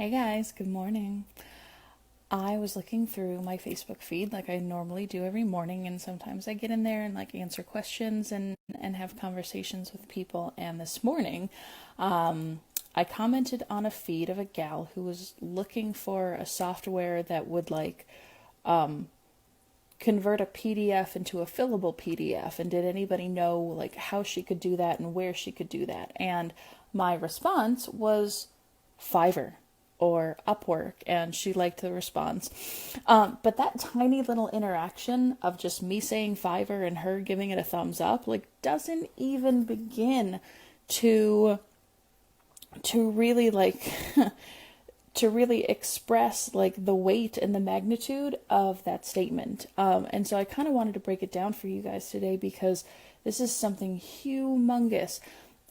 Hey guys, good morning. I was looking through my Facebook feed like I normally do every morning, and sometimes I get in there and like answer questions and have conversations with people. And this morning, I commented on a feed of a gal who was looking for a software that would convert a PDF into a fillable PDF, and did anybody know like how she could do that and where she could do that? And my response was Fiverr or Upwork, and she liked the response. But that tiny little interaction of just me saying Fiverr and her giving it a thumbs up, like, doesn't even begin to really to really express like the weight and the magnitude of that statement. And so I kind of wanted to break it down for you guys today, because this is something humongous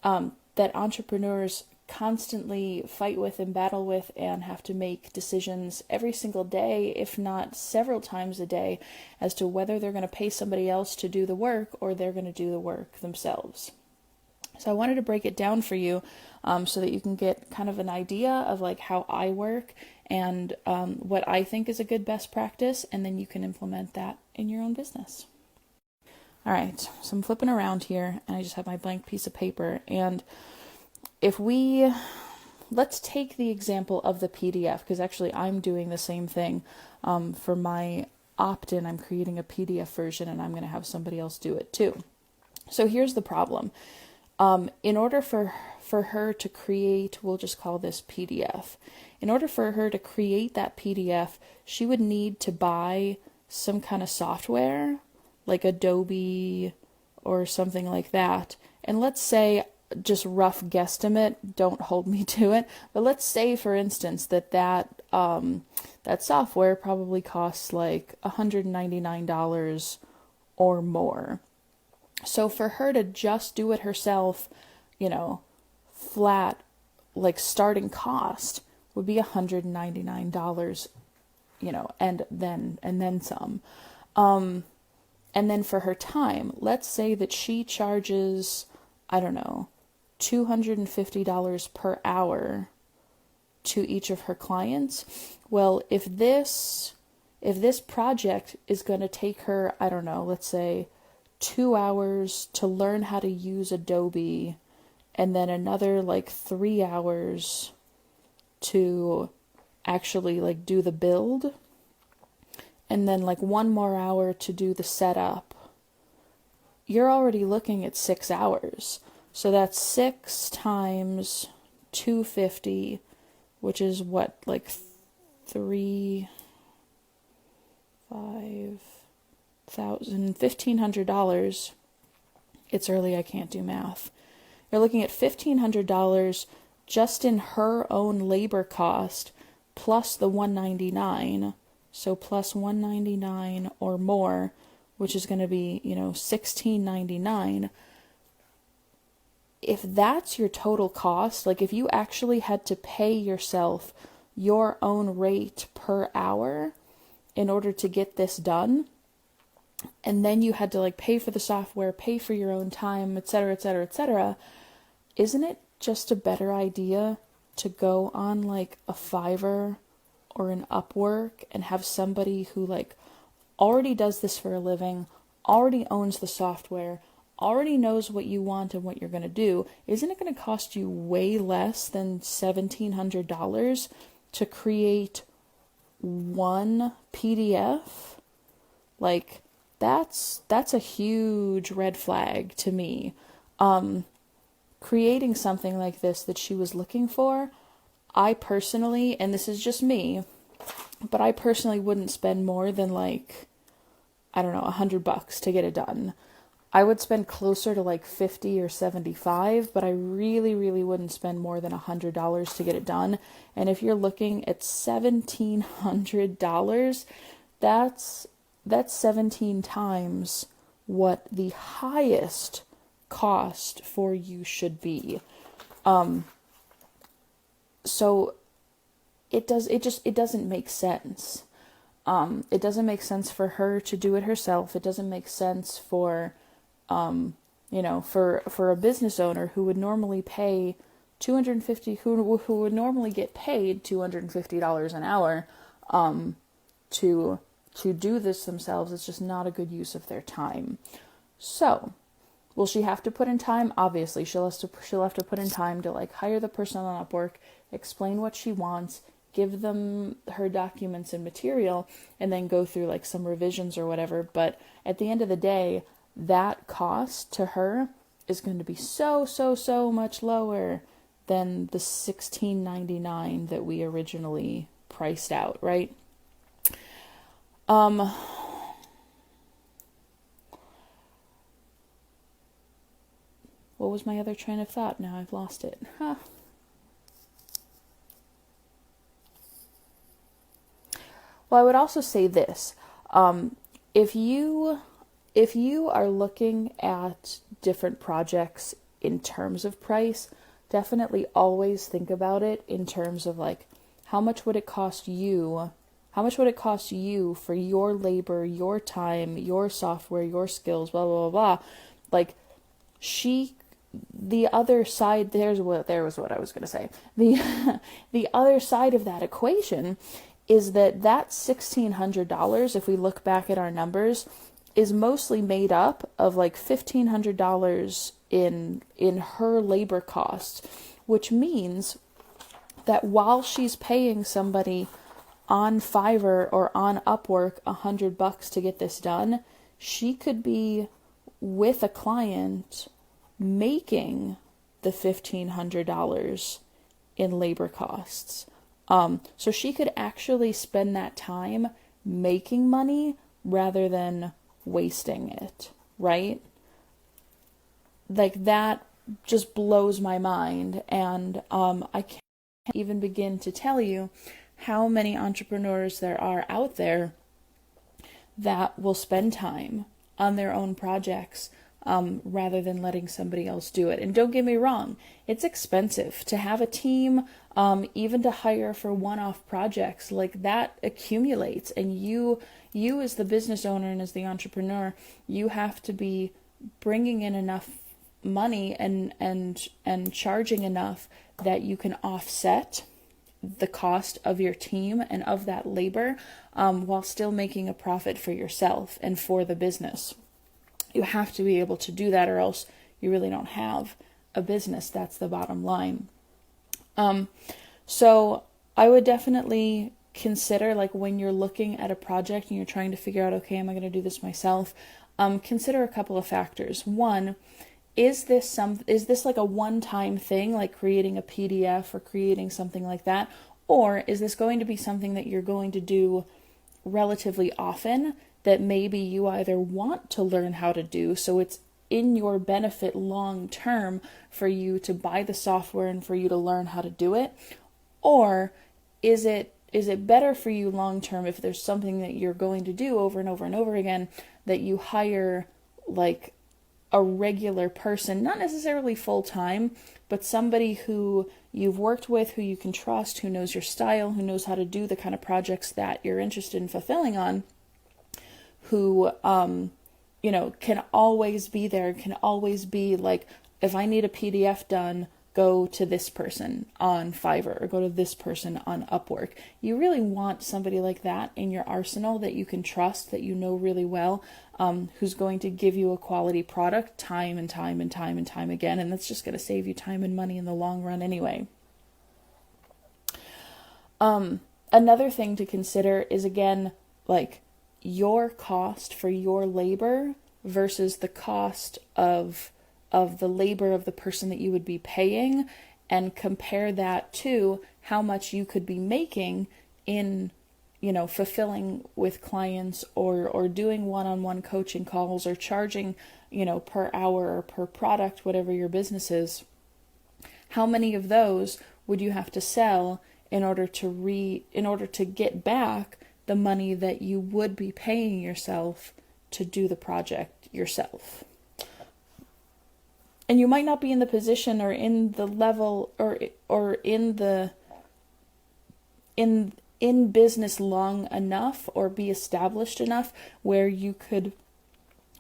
that entrepreneurs constantly fight with and battle with and have to make decisions every single day, if not several times a day, as to whether they're going to pay somebody else to do the work or they're going to do the work themselves. So I wanted to break it down for you so that you can get kind of an idea of like how I work and what I think is a good best practice, and then you can implement that in your own business. All right, so I'm flipping around here and I just have my blank piece of paper, and let's take the example of the PDF, because actually I'm doing the same thing for my opt-in. I'm creating a PDF version and I'm going to have somebody else do it too. So here's the problem. In order for her to create, we'll just call this PDF. In order for her to create that PDF, she would need to buy some kind of software, like Adobe or something like that. And let's say, just rough guesstimate, don't hold me to it, but let's say, for instance, that software probably costs like $199 or more. So for her to just do it herself, flat, like starting cost would be $199, and then some. And then for her time, let's say that she charges, I don't know, $250 per hour to each of her clients. Well, if this project is going to take her, I don't know, let's say 2 hours to learn how to use Adobe, and then another like 3 hours to actually like do the build, and then like 1 more hour to do the setup, you're already looking at 6 hours. So that's 6 times 250, which is what, like 1,500. It's early, I can't do math. You're looking at $1,500 just in her own labor cost, plus the $199. So plus $199 or more, which is going to be, $1,699. If that's your total cost, like if you actually had to pay yourself your own rate per hour in order to get this done, and then you had to like pay for the software, pay for your own time, etc., etc., etc., isn't it just a better idea to go on like a Fiverr or an Upwork and have somebody who like already does this for a living, already owns the software, already knows what you want and what you're going to do? Isn't it going to cost you way less than $1,700 to create one PDF? Like, that's a huge red flag to me. Creating something like this that she was looking for, I personally, and this is just me, but I personally wouldn't spend more than like, I don't know, $100 to get it done. I would spend closer to like 50 or 75, but I really, really wouldn't spend more than $100 to get it done. And if you're looking at $1,700, that's 17 times what the highest cost for you should be. So it doesn't make sense. It doesn't make sense for her to do it herself. It doesn't make sense for for a business owner who would normally pay 250 who would normally get paid $250 an hour to do this themselves. It's just not a good use of their time. So, will she have to put in time? Obviously, she'll have to put in time to like hire the person on Upwork, explain what she wants, give them her documents and material, and then go through like some revisions or whatever. But at the end of the day, that cost to her is going to be so much lower than the $16.99 that we originally priced out, right? What was my other train of thought? Now I've lost it. Huh. Well, I would also say this. If you are looking at different projects in terms of price, definitely always think about it in terms of like, how much would it cost you for your labor, your time, your software, your skills, blah, blah, blah, blah. Like, the other side, there was what I was going to say. The other side of that equation is that $1,600, if we look back at our numbers, is mostly made up of like $1,500 in her labor costs, which means that while she's paying somebody on Fiverr or on Upwork $100 to get this done, she could be with a client making the $1,500 in labor costs. So she could actually spend that time making money rather than wasting it, right? Like, that just blows my mind, and I can't even begin to tell you how many entrepreneurs there are out there that will spend time on their own projects rather than letting somebody else do it. And don't get me wrong, it's expensive to have a team, even to hire for one-off projects. Like, that accumulates, and you as the business owner and as the entrepreneur, you have to be bringing in enough money and charging enough that you can offset the cost of your team and of that labor, while still making a profit for yourself and for the business. You have to be able to do that, or else you really don't have a business. That's the bottom line. So I would definitely consider, like, when you're looking at a project and you're trying to figure out, okay, am I going to do this myself? Consider a couple of factors. One, is this like a one-time thing, like creating a PDF or creating something like that? Or is this going to be something that you're going to do relatively often, that maybe you either want to learn how to do, so it's in your benefit long term for you to buy the software and for you to learn how to do it? Or is it better for you long term, if there's something that you're going to do over and over and over again, that you hire like a regular person, not necessarily full time, but somebody who you've worked with, who you can trust, who knows your style, who knows how to do the kind of projects that you're interested in fulfilling on, who can always be there, can always be like, if I need a PDF done, go to this person on Fiverr or go to this person on Upwork. You really want somebody like that in your arsenal that you can trust, that you know really well, who's going to give you a quality product time and time and time and time again, and that's just going to save you time and money in the long run anyway. Another thing to consider is, again, like, your cost for your labor versus the cost of the labor of the person that you would be paying, and compare that to how much you could be making in, fulfilling with clients, or doing one-on-one coaching calls, or charging, per hour or per product, whatever your business is. How many of those would you have to sell in order to get back the money that you would be paying yourself to do the project yourself? And you might not be in the position or in the level or in business long enough or be established enough where you could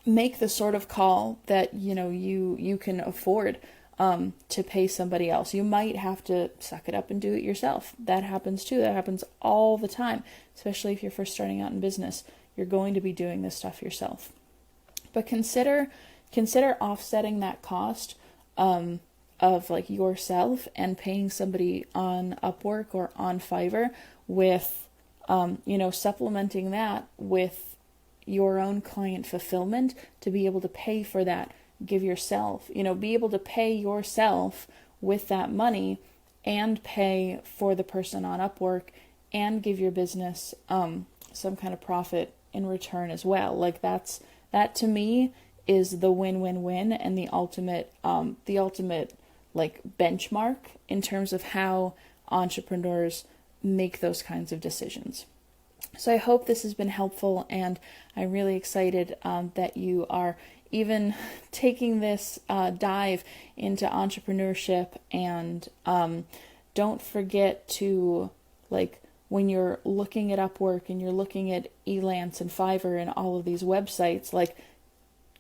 make the sort of call that you can afford. to pay somebody else. You might have to suck it up and do it yourself. That happens too. That happens all the time, especially if you're first starting out in business. You're going to be doing this stuff yourself. But consider offsetting that cost of like yourself and paying somebody on Upwork or on Fiverr with, supplementing that with your own client fulfillment to be able to pay for that. Give yourself, be able to pay yourself with that money and pay for the person on Upwork and give your business some kind of profit in return as well. Like that to me is the win-win-win and the ultimate like benchmark in terms of how entrepreneurs make those kinds of decisions. So I hope this has been helpful, and I'm really excited that you are even taking this dive into entrepreneurship. And don't forget to, like, when you're looking at Upwork and you're looking at Elance and Fiverr and all of these websites, like,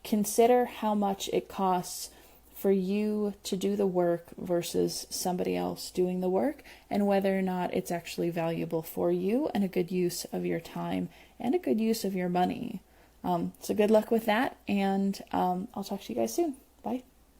consider how much it costs for you to do the work versus somebody else doing the work, and whether or not it's actually valuable for you and a good use of your time and a good use of your money. So good luck with that, and I'll talk to you guys soon. Bye.